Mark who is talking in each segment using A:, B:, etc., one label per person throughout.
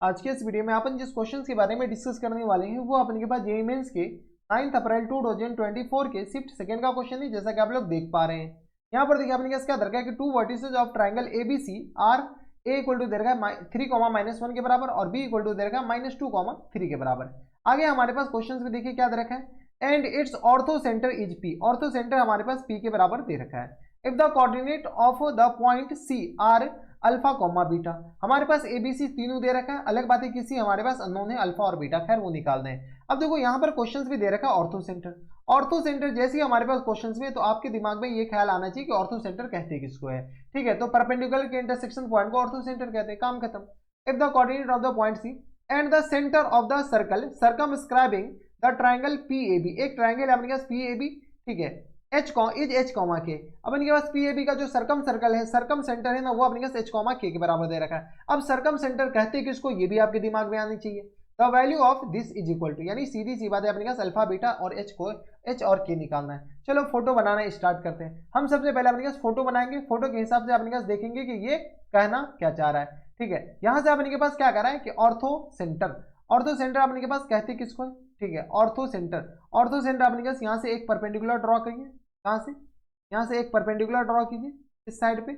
A: आज के इस वीडियो में अपन जिस क्वेश्चन के बारे में डिस्कस करने वाले हैं वो अपन के पास जेईई मेंस के 9 अप्रैल 2024 के शिफ्ट सेकंड का क्वेश्चन है, जैसा कि आप लोग देख पा रहे हैं। यहाँ पर देखिए अपने क्या दरकार है कि two vertices of triangle ABC are A equal to देगा 3, -1 के बराबर और बी इक्वल टू देगा -2, 3 के बराबर। आगे हमारे पास क्वेश्चन में देखिए क्या दे रखा है, and its orthocentre is P. Orthocentre हमारे पास पी के बराबर दे रखा है। If the coordinate of the point C are alpha comma beta, हमारे पास एबीसी तीनों दे रखा है। अलग बात है किसी हमारे पास अननोन है अल्फा और बीटा, खैर वो निकाल दें। अब देखो यहाँ पर क्वेश्चंस भी दे रखा है ऑर्थो सेंटर। ऑर्थो सेंटर जैसे ही हमारे पास क्वेश्चंस में, तो आपके दिमाग में ये ख्याल आना चाहिए कि ऑर्थो सेंटर कहते किसको है। ठीक है, तो परपेंडिकुलर के इंटरसेक्शन पॉइंट को ऑर्थो सेंटर कहते हैं, काम खत्म। If the coordinate of the point C and the centre of the circle circumscribing the triangle PAB, एक ट्राइंगल है अपने पास पीएबी, ठीक है, एच कॉमा के। अब इनके पास पीएबी का जो सरकम सर्कल है, सरकम सेंटर है ना, वो अपने पास एच कॉमा के बराबर दे रखा है। अब सरकम सेंटर कहते किसको, ये भी आपके दिमाग में आनी चाहिए। The value of this is equal to, यानी सीधी सी बात है अपने पास अल्फा बीटा और एच और के निकालना है। चलो फोटो बनाना स्टार्ट करते हैं। हम सबसे पहले अपने पास फोटो बनाएंगे, फोटो के हिसाब से अपने पास देखेंगे कि ये कहना क्या चाह रहा है। ठीक है, यहां से अपने के पास क्या कर रहा है कि ऑर्थो सेंटर, ऑर्थो सेंटर अपने के पास कहते किसको है। ठीक है, ऑर्थो सेंटर, ऑर्थो सेंटर अपने पास यहाँ से एक परपेंडिकुलर ड्रॉ करिए, कहाँ से, यहाँ से एक परपेंडिकुलर ड्रॉ कीजिए इस साइड पे,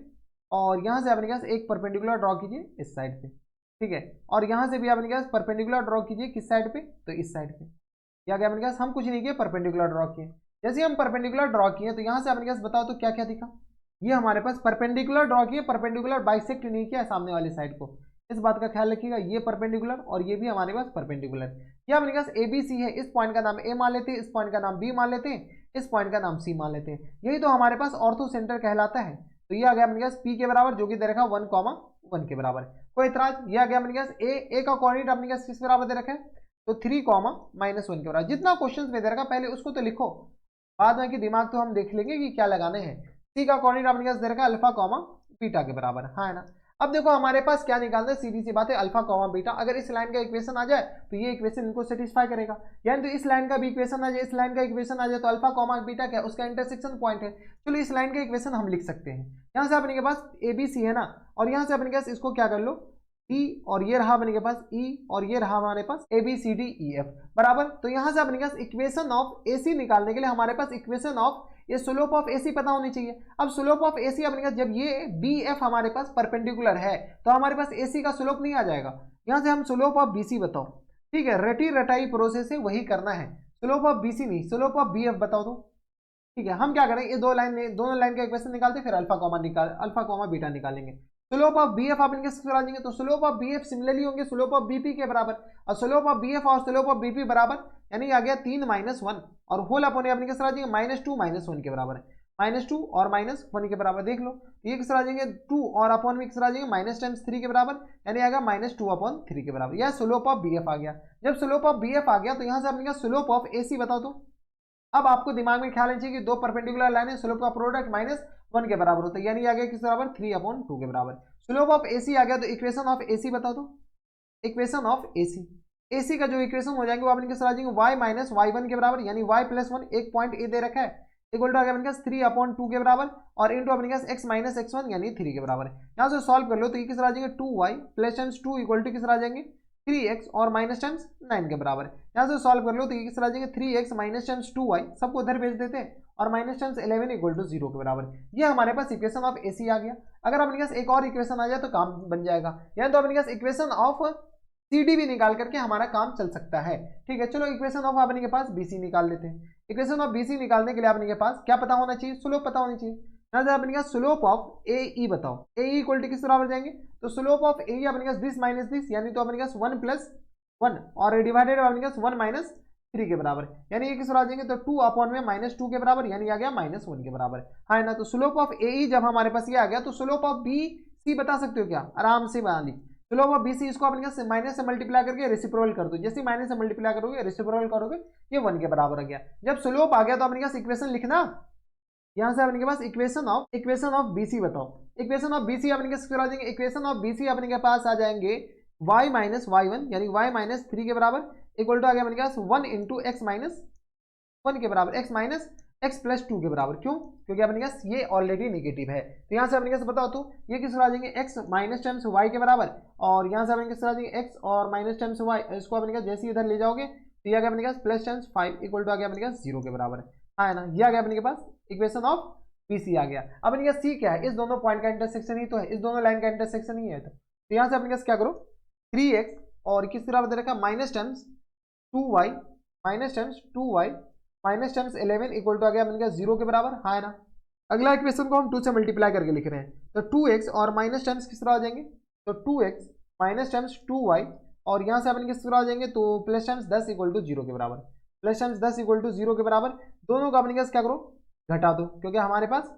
A: और यहाँ से अपने पास एक परपेंडिकुलर ड्रॉ कीजिए इस साइड पे। ठीक है, और यहाँ से भी अपने पास परपेंडिकुलर ड्रॉ कीजिए किस साइड पे, तो इस साइड पे। क्या क्या अपने पास, हम कुछ नहीं किए, परपेंडिकुलर ड्रॉ किए। जैसे हम परपेंडिकुलर ड्रॉ किए तो यहाँ से अपने पास बताओ तो क्या क्या दिखा, ये हमारे पास परपेंडिकुलर ड्रॉ किए, परपेंडिकुलर बाइसेक्ट नहीं किया सामने वाली साइड को। इस बात का ख्याल रखिएगा, ये परपेंडिकुलर और ये भी हमारे पास परपेंडिकुलर। ये अपने पास एबीसी है, इस पॉइंट का नाम ए मान लेते हैं, इस पॉइंट का नाम बी मान लेते हैं, इस पॉइंट का नाम सी मान लेते हैं। यही तो हमारे पास ऑर्थो सेंटर कहलाता है। तो ये आ गया अपने पास पी के बराबर, जो कि दे रखा 1, 1 के बराबर। कोई इतराज, ये आ गया अपने पास ए का कोऑर्डिनेट अपने पास किस बराबर दे रखा है, तो 3, -1 के बराबर। जितना क्वेश्चन में दे रखा पहले उसको तो लिखो, बाद में कि दिमाग तो हम देख लेंगे कि क्या लगाने हैं। सी का कोऑर्डिनेट अपने पास दे रखा अल्फा कॉमा बीटा के बराबर, हाँ है ना। अब देखो हमारे पास क्या निकालना है, सीधी सी बात है अल्फा कॉमा बीटा। अगर इस लाइन का इक्वेशन आ जाए तो ये इक्वेशन इनको सेटिस्फाई करेगा, यानी तो इस लाइन का भी इक्वेशन आ जाए, इस लाइन का इक्वेशन आ जाए, तो अल्फा कॉमा बीटा क्या, उसका इंटरसेक्शन पॉइंट है। चलो इस लाइन का इक्वेशन हम लिख सकते हैं। यहाँ से अपने के पास एबीसी है ना, और यहाँ से अपने के पास इसको क्या कर लो ई, और ये रहा अपने के पास ई, और ये रहा हमारे पास A B C D E F बराबर। तो यहाँ से अपने के पास इक्वेशन ऑफ एसी निकालने के लिए हमारे पास इक्वेशन ऑफ ये स्लोप ऑफ एसी पता होनी चाहिए। अब स्लोप ऑफ एसी अपने पास, जब ये बी एफ हमारे पास परपेंडिकुलर है तो हमारे पास एसी का स्लोप नहीं आ जाएगा। यहाँ से हम स्लोप ऑफ बीसी बताओ। ठीक है, रटी रटाई प्रोसेस है, वही करना है। स्लोप ऑफ बीसी नहीं, स्लोप ऑफ बी एफ बताओ दो। ठीक है, हम क्या करेंगे, ये दोनों लाइन का इक्वेशन निकालते फिर अल्फा कॉमा बीटा निकालेंगे। स्लोप ऑफ बी एफ आप इनके आ जाएंगे, तो slope of B F similarly होंगे स्लोप ऑफ बीपी के बराबर, और स्लोप ऑफ बी एफ और स्लोप ऑफ बीपी बराबर, यानी आ गया 3, -1, और होल अपने अपने किस आ जाएंगे -2, -1 के बराबर है। -2 और -1 के बराबर देख लो, ये किस आ जाएंगे 2 और अपॉन में किस आ जाएंगे -3 के बराबर, यानी आएगा -2/3 के बराबर। यह स्लोप ऑफ बी एफ आ गया। जब स्लोप ऑफ बी एफ आ गया तो यहाँ से अपने स्लोप ऑफ ए सी बताओ तो। अब आपको दिमाग में ख्याल चाहिए कि दो परपेंडिकुलर लाइन है, स्लोप का प्रोडक्ट -1 के बराबर होता है, यानी आ गया किस बराबर 3/2 के बराबर। स्लोप ऑफ एसी आ गया, तो इक्वेशन ऑफ एसी बता दो। इक्वेशन ऑफ एसी, एसी का जो इक्वेशन हो जाएंगे वो अपने किस आ जाएंगे y -y1 के बराबर, यानी y+1 एक पॉइंट ए दे रखा है, इक्वल टू आ गया अपने पास 3/2 के बराबर, और इंटू अपने पास x - x1 यानी 3 के बराबर। यहाँ से सॉल्व कर लो तो ये किस आ जाएंगे 2y plus times 2 equal to किस आ जाएंगे 3x और माइनस टाइम्स 9 के बराबर। यहाँ से सॉल्व कर लो तो ये किस आ जाएंगे 3x माइनस टाइम्स 2y, सबको उधर भेज देते हैं, और माइनस टाइम्स 11 इक्वल टू 0 के बराबर। ये हमारे पास इक्वेशन ऑफ एसी आ गया। अगर अपने पास एक और इक्वेशन आ जाए तो काम बन जाएगा, यानी तो अपने पास इक्वेशन ऑफ सीडी भी निकाल करके हमारा काम चल सकता है। ठीक है, चलो इक्वेशन ऑफ अपने के पास बीसी निकाल लेते हैं। इक्वेशन ऑफ बीसी निकालने के लिए अपने के पास क्या पता होना चाहिए, स्लोप पता होनी चाहिए। यहाँ से अपने का स्लोप ऑफ ए ई बताओ, ए ई इक्वल टू किस बराबर जाएंगे, तो स्लोप ऑफ ए ई अपने पास दिस माइनस दिस, यानी तो अपने पास 1+1 और डिवाइडेड अपने पास 1 - 3 के बराबर, यानी ये किस आ जाएंगे तो 2/में -2 के बराबर, यानी आ गया -1 के बराबर, है ना। तो स्लोप ऑफ ए ई जब हमारे पास ये आ गया तो स्लोप ऑफ बी सी बता सकते हो क्या, आराम से बना ली। स्लोप ऑफ बी सी इसको अपने माइनस से मल्टीप्लाई करके रेसिप्रोकल कर दो, जैसे माइनस से मल्टीप्लाई करोगे रेसिप्रोकल करोगे ये 1 के बराबर आ गया। जब स्लोप आ गया तो अपने पास इक्वेशन लिखना, यहाँ से अपने के पास इक्वेशन ऑफ बीसी बताओ। इक्वेशन ऑफ बीसी अपने के आ जाएंगे, इक्वेशन ऑफ बीसी अपने के पास आ जाएंगे y - y1 यानी y -3 के बराबर, इक्वल टू आ गया अपने पास 1 × x - 1 के बराबर, x x प्लस 2 के बराबर। क्यों? क्योंकि अपने पास ये ऑलरेडी नेगेटिव है। तो यहाँ से अपने पास बताओ तो ये किस तरह आ जाएंगे x माइनस टाइम्स वाई के बराबर, और यहाँ से अपने किस तरह आ जाएंगे x और माइनस टाइम्स वाई, इसको अपने पास जैसे इधर ले जाओगे तो ये आ गया अपने पास प्लस टाइम्स 5 इक्वल टू आ गया अपने पास 0 के बराबर, है ना। ये आ गया अपने के पास इक्वेशन ऑफ BC आ गया। अब अपने पास C क्या है? इस दोनों पॉइंट का इंटरसेक्शन ही तो है, इस दोनों लाइन का इंटरसेक्शन ही है। तो यहाँ से अपने पास क्या करो 3x और किस तरह दे रखा minus times 2y minus times 2y minus times 11 equal to आ गया अपने पास 0 के बराबर, है ना। अगला इक्वेशन को हम 2 से मल्टीप्लाई करके लिख रहे हैं, तो 2x और माइनस टाइम्स किस तरह आ जाएंगे, तो 2x माइनस टाइम्स 2y और यहाँ से अपन किस तरह आ जाएंगे, तो प्लस टाइम्स 10 इक्वल टू 0 के बराबर, प्लस टाइम्स 10 इक्वल टू 0 के बराबर। दोनों का अपने क्या करो घटा दो, क्योंकि हमारे पास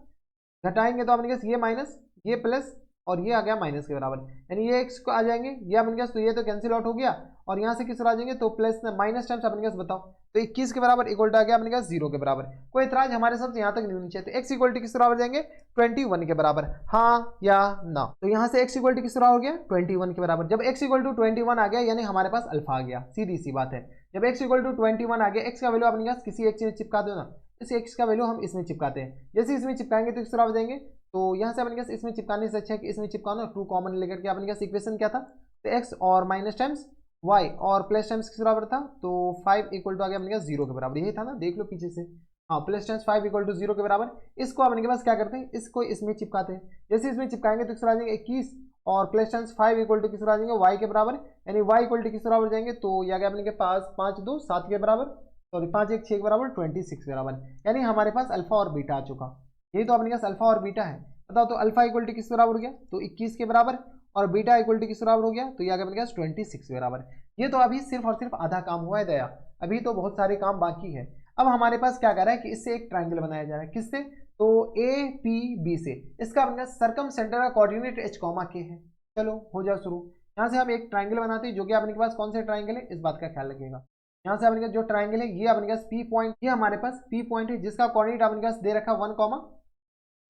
A: घटाएंगे तो अपने ये माइनस ये प्लस और ये आ गया माइनस के बराबर, यानी ये x को आ जाएंगे, ये अपने पास तो ये तो कैंसिल आउट हो गया, और यहाँ से किस तरह आ जाएंगे, तो प्लस माइनस टाइम्स अपने पास बताओ, तो 21 के बराबर इक्वल टू आ गया अपने पास 0 के बराबर। कोई इतराज हमारे साथ यहाँ तक नहीं होनी चाहिए। तो x इक्वल टू किस तरह हो जाएंगे 21 के बराबर, हाँ या ना। तो यहाँ से x इक्वल टू किस तरह हो गया 21 के बराबर। जब x इक्वल टू 21 आ गया यानी हमारे पास अल्फा आ गया, सीधी सी बात है। जब x इक्वल टू 21 आ गया, x का वैल्यू अपने पास किसी एक चीज चिपका दो ना, इस x का वैल्यू हम इसमें चिपकाते हैं। जैसे इसमें चिपकाएंगे तो किस तरह हो जाएंगे, तो यहाँ से अपने पास इसमें चिपकाने से अच्छा है कि इसमें चिपकाओ ना, 2 कॉमन लेकर के अपने पास इक्वेशन क्या था, तो x और माइनस टाइम्स y और प्लस टाइम्स किस बराबर था, तो 5 इक्वल टू आ गया अपने पास 0 के बराबर, यही था ना, देख लो पीछे से, हाँ प्लस टाइम्स 5 इक्वल टू 0 के बराबर। इसको अपने के पास क्या करते हैं, इसको इसमें चिपकाते हैं। जैसे इसमें चिपकाएंगे तो किस आ जाएंगे 21 और प्लस टाइम्स 5 इक्वल टू किस आ जाएंगे y के बराबर, यानी y इक्वल टू किस बराबर जाएंगे, तो ये आ गया अपने के पास 5 2 7 के बराबर, सॉरी 5 1 6 के बराबर 26 के बराबर, यानी हमारे पास अल्फा और बीटा आ चुका। यही तो अपने पास अल्फा और बीटा है। बताओ तो अल्फा इक्वल टू किस बराबर हो गया, तो 21 के बराबर, और बीटा इक्वल टू किस बराबर हो गया, तो ये आ गया अपने पास 26 के बराबर। ये तो अभी सिर्फ और सिर्फ आधा काम हुआ है दया, अभी तो बहुत सारे काम बाकी है। अब हमारे पास क्या कर रहा है कि इससे एक ट्राइंगल बनाया जा रहा है, किससे, तो APB से। इसका अपने पास सर्कम सेंटर का कोऑर्डिनेट h, k है। चलो हो जाओ शुरू। यहाँ से हम एक ट्राइंगल बनाते हैं, जो कि अपने के पास कौन से ट्राइंगल है, इस बात का ख्याल रखिएगा। यहाँ से अपने पास जो ट्राइंगल है ये अपने पास P पॉइंट, ये हमारे पास P पॉइंट है, जिसका कोऑर्डिनेट अपने पास दे रखा 1,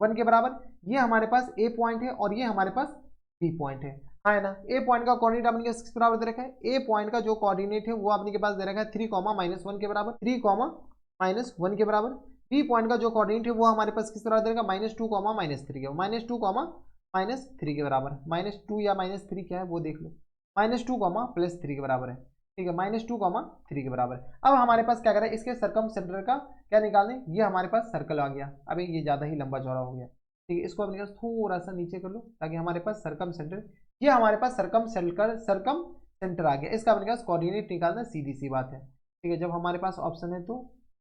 A: 1 के बराबर। ये हमारे पास A पॉइंट है और ये हमारे पास B पॉइंट है ना। A पॉइंट का कोऑर्डिनेट अपने किस बराबर दे रखा है, A पॉइंट का जो कोऑर्डिनेट है वो अपने के पास दे रखा है 3, -1 के बराबर, 3, -1 के बराबर। B पॉइंट का जो कोऑर्डिनेट है वो हमारे पास किस तरह दे रखा है, -2, -3 के, -2, -3 के बराबर। -2 या -3 क्या है वो देख लो, -2, +3 के बराबर है, ठीक है, -2, 3 के बराबर। अब हमारे पास क्या करें, इसके सर्कम सेंटर का क्या निकालने, ये हमारे पास सर्कल आ गया। अभी ये ज़्यादा ही लंबा चौड़ा हो गया, ठीक है, इसको अपने पास थोड़ा सा नीचे कर लो ताकि हमारे पास सर्कम सेंटर, ये हमारे पास सर्कम सेंटर आ गया। इसका अपने पास कोऑर्डिनेट निकालना सीधी सी बात है, ठीक है। जब हमारे पास ऑप्शन है तो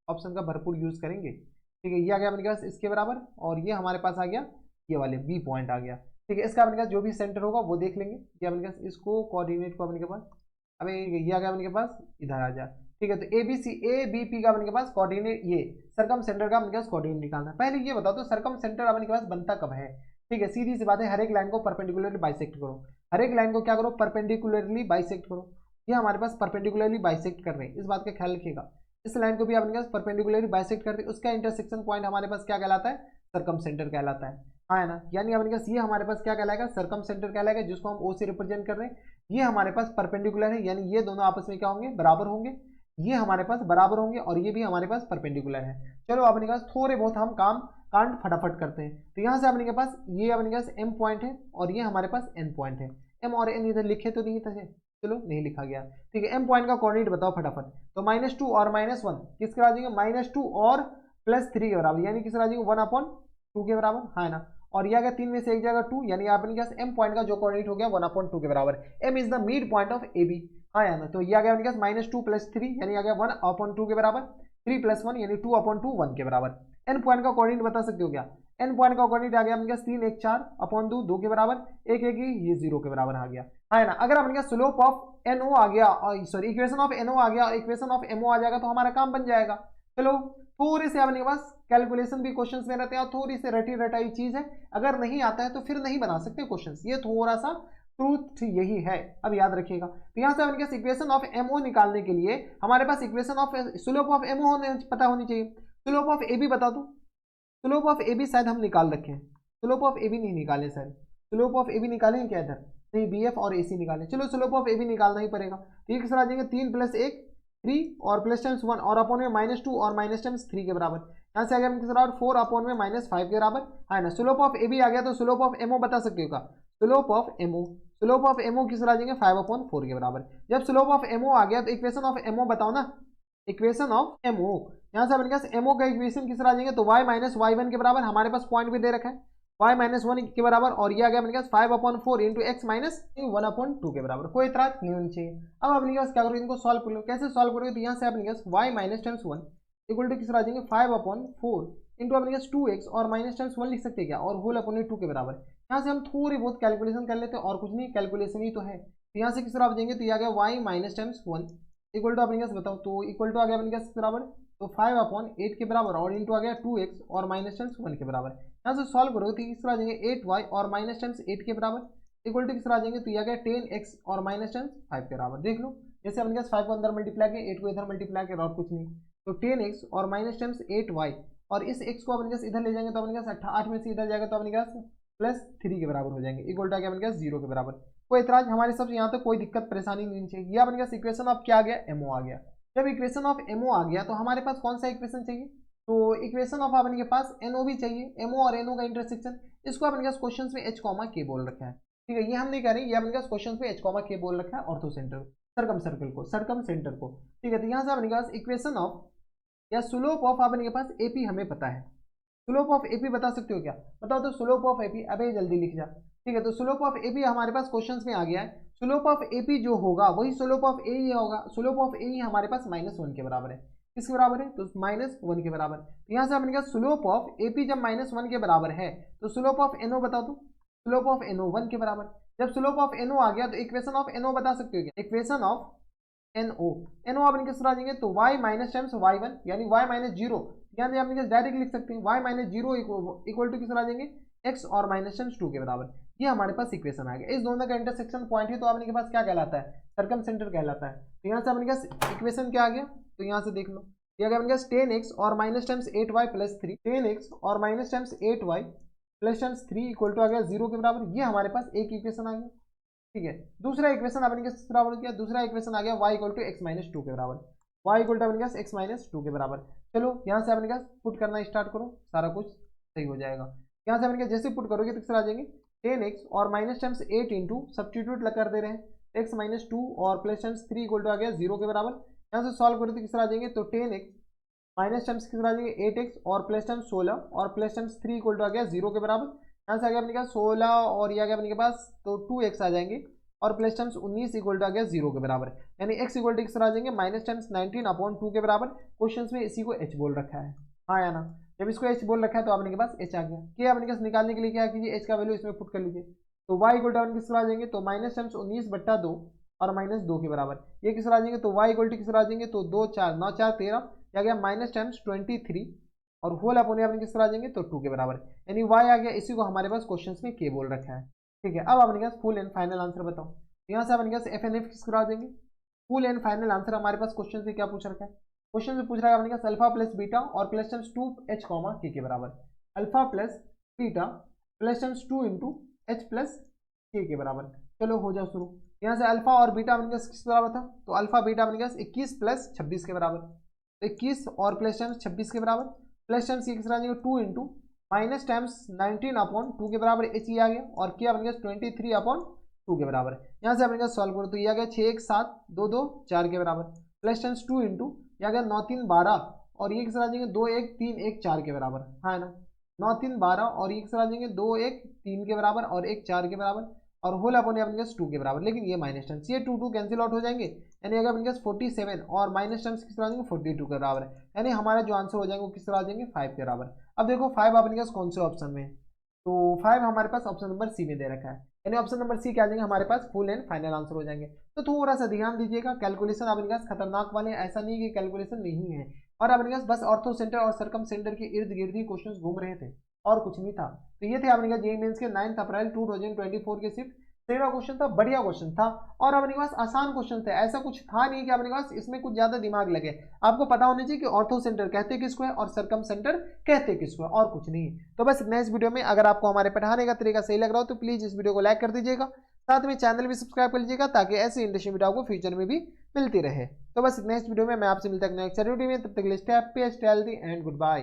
A: ऑप्शन का भरपूर यूज करेंगे, ठीक है। ये आ गया अपने पास इसके बराबर, और ये हमारे पास आ गया ये वाले B पॉइंट आ गया, ठीक है। इसका अपने पास जो भी सेंटर होगा वो देख लेंगे कि अपने पास इसको कोऑर्डिनेट को अपने के पास, अब ये आ गया अपने के पास इधर आ जाए, ठीक है। तो ABP का अपने के पास कोऑर्डिनेट, ये सर्कम सेंटर का अपने के पास कोऑर्डिनेट निकालना है। पहले ये बताओ तो सर्कम सेंटर अपने के पास बनता कब है, ठीक है। सीधी सी बात है, हर एक लाइन को परपेंडिकुलरली बाइसेक्ट करो, हर एक लाइन को क्या करो, परपेंडिकुलरली बाइसेक्ट करो। ये हमारे पास परपेंडिकुलरली बाइसेक्ट कर रहे हैं, इस बात का ख्याल रखिएगा। इस लाइन को भी अपने पास परपेंडिकुलरली बाइसेक्ट करते हैं, उसका इंटरसेक्शन पॉइंट हमारे पास क्या कहलाता है, सर्कम सेंटर कहलाता है, हाँ ना। यानी अपने पास ये हमारे पास क्या कहलाएगा, सर्कम सेंटर कहलाएगा, जिसको हम O से रिप्रेजेंट कर रहे हैं। ये हमारे पास परपेंडिकुलर है, यानी ये दोनों आपस में क्या होंगे, बराबर होंगे, ये हमारे पास बराबर होंगे, और ये भी हमारे पास परपेंडिकुलर है। चलो अपने पास थोड़े बहुत हम कांड फटाफट करते हैं। तो यहाँ से अपने के पास ये अपने पास M पॉइंट है और ये हमारे पास N पॉइंट है। M और N इधर लिखे तो नहीं थे, चलो नहीं लिखा गया, ठीक है। M पॉइंट का कोऑर्डिनेट बताओ फटाफट, तो -2 और -1 किसके आ जाएंगे, -2 और +3 के बराबर, यानी किसके आ जाएंगे 1/2 के बराबर, है ना। और ये अगर 3 में से एक जगह 2, यानी अपने पास M पॉइंट का जो कोऑर्डिनेट हो गया 1/2 के बराबर। M is the mid point of AB, हाँ या ना। तो ये आ गया अपने पास -2 + 3, यानी आ गया 1/2 के बराबर, 3 + 1 यानी 2/2 1 के बराबर। N पॉइंट का कोऑर्डिनेट बता सकते हो क्या, N पॉइंट का कोऑर्डिनेट आ गया अपने पास 3 1 4/2 2 के बराबर, 1 1 ये 0 के बराबर आ गया, है ना। अगर अपने पास स्लोप ऑफ NO आ गया, सॉरी इक्वेशन ऑफ NO आ गया और इक्वेशन ऑफ MO आ जाएगा तो हमारा काम बन जाएगा। चलो थोड़े से अपने पास कैलकुलेशन भी क्वेश्चंस में रहते हैं, और थोड़ी सी रटी रटाई चीज है, अगर नहीं आता है तो फिर नहीं बना सकते क्वेश्चंस, ये थोड़ा सा ट्रूथ यही है, अब याद रखिएगा। तो यहाँ से अपने पास इक्वेशन ऑफ MO निकालने के लिए हमारे पास equation of slope of MO पता होनी चाहिए। स्लोप ऑफ AB बता दो, स्लोप ऑफ AB शायद हम निकाल रखे हैं, स्लोप ऑफ AB नहीं निकाले सर, स्लोप ऑफ AB निकाले हैं क्या इधर, नहीं BF और AC निकाले। चलो स्लोप ऑफ AB निकालना ही पड़ेगा, तो ये किस तरह आ जाएंगे 3 + 1 3 और प्लस टाइम्स 1 और अपॉन में -2 और माइनस टाइम्स 3 के बराबर। यहाँ से आ गया किस बराबर 4 अपॉन में -5 के बराबर है ना। स्लोप ऑफ ए बी आ गया तो स्लोप ऑफ एमओ बता सकते हो क्या, स्लोप ऑफ एमओ किस तरह आ जाएंगे 5/4 के बराबर। जब स्लोप ऑफ एमओ आ गया तो इक्वेशन ऑफ एमओ बताओ ना, इक्वेशन ऑफ एमओ यहाँ से अपने एमओ का इक्वेशन किस तरह आ जाएंगे तो y माइनस y1 के बराबर, हमारे पास पॉइंट भी दे रखा है y माइनस 1 के बराबर, और ये आ गया अपने पास 5/4 इंटू एक्स माइनस 1/2 के बराबर। कोई इतराज नहीं होनी चाहिए। अब अपने पास क्या करोगे, इनको सॉल्व कर लो। कैसे सॉल्व करोगे तो यहाँ से अपने पास y minus times 1 equal to किस तरह आ जाएंगे 5/4 इंटू अपने पास 2x और माइनस टाइम्स 1 लिख सकते हैं क्या, और होल अपॉन 2 के बराबर। यहाँ से हम थोड़ी बहुत कैलकुलेशन कर लेते हैं और कुछ नहीं, कैलकुलेशन ही तो है। तो यहाँ से किस तरह आ जाएंगे तो ये आ गया y minus times 1 equal to अपने पास बताओ तो इक्वल टू आ गया अपने पास बराबर तो 5/8 के बराबर और इंटू आ गया 2x और माइनस टाइम्स 1 के बराबर। यहाँ से सॉल्व करोगे तो किस तरह आ जाएंगे 8y और माइनस टाइम्स 8 के बराबर इक्वल टू किस तरह आ जाएंगे तो ये आ गया 10x और माइनस टाइम्स 5 के बराबर। देख लो जैसे अपने पास 5 को अंदर मल्टीप्लाई किया, 8 को इधर मल्टीप्लाई किया और कुछ नहीं, तो 10x और माइनस टाइम्स 8y और इस x को अपने पास इधर ले जाएंगे तो अपने पास 8 में से इधर जाएगा तो अपने पास +3 के बराबर हो जाएंगे इक्वल टू आ गया अपने पास 0 के बराबर। कोई इतराज हमारे सब यहाँ तक कोई दिक्कत परेशानी नहीं चाहिए। ये अपने पास इक्वेशन ऑफ क्या आ गया एमओ आ गया। जब इक्वेशन ऑफ एमओ आ गया तो हमारे पास कौन सा इक्वेशन चाहिए, तो इक्वेशन ऑफ अपने के पास एनओ भी चाहिए, एमओ और एनओ का इंटरसेक्शन। इसको अपने पास क्वेश्चन में एच कॉमा के बोल रखा है, ठीक है, ये हम नहीं कह रहे, ये अपने पास क्वेश्चन में एच कॉमा के बोल रखा है ऑर्थो सेंटर सरकम सेंटर को, ठीक है। तो यहाँ से अपने पास इक्वेशन ऑफ या स्लोप ऑफ अपने के पास एपी हमें पता है। स्लोप ऑफ एपी बता सकते हो क्या, बताओ तो स्लोप ऑफ एपी, अबे जल्दी लिख जा, ठीक है। तो स्लोप ऑफ एपी हमारे पास क्वेश्चंस में आ गया है। स्लोप ऑफ एपी जो होगा वही स्लोप ऑफ ए ही होगा। स्लोप ऑफ ए हमारे पास -1 के बराबर है। किसके बराबर है तो -1 के बराबर। तो यहाँ से हमने कहा स्लोप ऑफ एपी जब -1 के बराबर है तो स्लोप ऑफ एनओ बता दो, स्लोप ऑफ एनओ 1 के बराबर। जब स्लोप ऑफ एनओ आ गया तो इक्वेशन ऑफ एनओ बता सकते हो क्या, इक्वेशन ऑफ एनओ आप किस तरह आ जाएंगे तो y माइनस टाइम्स y1 यानी y माइनस 0, यानी आप डायरेक्ट लिख सकते हैं y माइनस 0 इक्वल टू किस तरह आ जाएंगे x और माइनस टाइम्स 2 के बराबर। ये हमारे पास इक्वेशन आ गया। इस दोनों का इंटरसेक्शन पॉइंट है तो आपके पास क्या कहलाता है, सर्कम सेंटर कहलाता है। तो यहाँ से अपने पास इक्वेशन क्या आ गया, तो यहाँ से देख लो ये अगर अपने पास 10x और minus times 8y plus 3, 10x और minus times 8y plus times 3 equal to आ गया 0 के बराबर। ये हमारे पास एक इक्वेशन आ गया, ठीक है। दूसरा इक्वेशन अपने किस बराबर किया, दूसरा इक्वेशन आ गया y equal to X minus 2 के बराबर, y इक्वल टू अपने पास एक्स माइनस 2 के बराबर। चलो यहाँ से अपने पास पुट करना स्टार्ट करो, सारा कुछ सही हो जाएगा। यहाँ से अपने जैसे पुट करोगे तो किस तरह आ जाएंगे 10x और माइनस टाइम्स 8 इंटू सब्सटीट्यूट कर दे रहे हैं x माइनस 2 और प्लस टाइम्स 3 इक्वल टू आ गया 0 के बराबर। यहाँ से सॉल्व करो तो किस तरह आ जाएंगे तो 10x माइनस टाइम्स किस तरह आ जाएंगे 8x और प्लस टाइम्स 16 और प्लस टाइम्स 3 इक्वल टू आ गया 0 के बराबर। यहाँ से आ गया अपने पास 16 और ये आ गया अपने पास तो 2x आ जाएंगे और प्लस टाइम्स 19 इक्वल टू आ गया 0 के बराबर, यानी x इक्वल टू किस तरह आ जाएंगे माइनस टाइम्स 19/2 के बराबर। क्वेश्चन में इसी को h बोल रखा है, हाँ या ना। जब इसको h बोल रखा है तो आपने के पास h आ गया। क्या आपने पास निकालने के लिए क्या कीजिए h का वैल्यू इसमें पुट कर लीजिए, तो y इक्वल टू किस तरह आ जाएंगे तो माइनस टाइम्स 19/2 और -2 के बराबर। ये किस तरह आ जाएंगे तो y इक्वल टू किस तरह आ जाएंगे तो 2 4 9 4 13 या गया माइनस टाइम्स 23 और होल अपॉन आपने किस तरह आ जाएंगे तो 2 के बराबर, यानी y आ गया। इसी को हमारे पास क्वेश्चन में k बोल रखा है, ठीक है। अब आपने पास फुल एंड फाइनल आंसर बताओ। यहाँ से अपने पास एफ एन एफ किस करा देंगे, फुल एंड फाइनल आंसर हमारे पास क्वेश्चन से क्या पूछ रखा है, क्वेश्चन से पूछ रहा है अपने पास अल्फा प्लस बीटा और प्लस टाइम्स 2h कॉमा के बराबर, alpha plus beta plus times 2 into H plus के बराबर। चलो हो जाओ शुरू। यहाँ से अल्फा और बीटा अपने पास किस बराबर था, तो अल्फा बीटा अपने पास 21 प्लस 26 के बराबर, 21 और प्लस टाइम्स 26 के बराबर, प्लस टाइम्स ये किस तरह आ जाएगा 2 इंटू माइनस टाइम्स 19/2 के बराबर h ये आ गया और क्या अपने पास 23/2 के बराबर। यहाँ से अपने पास सॉल्व करो तो ये आ गया 6 1 7 2 2 4 के बराबर, प्लस टाइम्स 2 इंटू ये आ गया 9 3 12 और ये किस तरह आ जाएंगे 2 1 3 1 4 के बराबर, हाँ ना। 9 3 12 और ये किस तरह आ जाएंगे 2 1 3 के बराबर और 1 4 के बराबर और होल अपने अपने पास 2 के बराबर। लेकिन ये माइनस टाइम्स ये 2 2 कैंसिल आउट हो जाएंगे, यानी अगर अपने पास 47 और माइनस टाइम्स किस तरह आ जाएंगे 42 के बराबर, यानी हमारा जो आंसर हो जाएंगे वो किस तरह आ जाएंगे 5 के बराबर। अब देखो 5 अपने पास कौन से ऑप्शन में है, तो 5 हमारे पास ऑप्शन नंबर सी में दे रखा है, यानी ऑप्शन नंबर सी क्या आ जाएंगे हमारे पास फुल एंड फाइनल आंसर हो जाएंगे। तो थोड़ा सा ध्यान दीजिएगा, कैलकुलेशन अपने पास खतरनाक वाले, ऐसा नहीं कि कैलकुलेशन नहीं है, और अपने पास बस ऑर्थो सेंटर और सर्कम सेंटर के इर्द गिर्द ही क्वेश्चन घूम रहे थे और कुछ नहीं था। तो ये थे अपने पास जेईई मेंस के 9 अप्रैल 2024 के शिफ्ट 13 क्वेश्चन था, बढ़िया क्वेश्चन था और अपने पास आसान क्वेश्चन थे, ऐसा कुछ था नहीं कि अपने पास इसमें कुछ ज्यादा दिमाग लगे। आपको पता होना चाहिए कि ऑर्थो सेंटर कहते किसको है और सर्कम सेंटर कहते किसको है, और कुछ नहीं। तो बस नेक्स्ट वीडियो में अगर आपको हमारे पढ़ाने का तरीका सही लग रहा हो तो प्लीज इस वीडियो को लाइक कर दीजिएगा, साथ में चैनल भी सब्सक्राइब कर लीजिएगा ताकि ऐसी इंटरेस्टिंग वीडियो आपको फ्यूचर में भी मिलती रहे। तो बस नेक्स्ट वीडियो में मैं आपसे मिलता हूं नेक्स्ट वीडियो में, तब तक के लिए stay happy, stay healthy and good bye.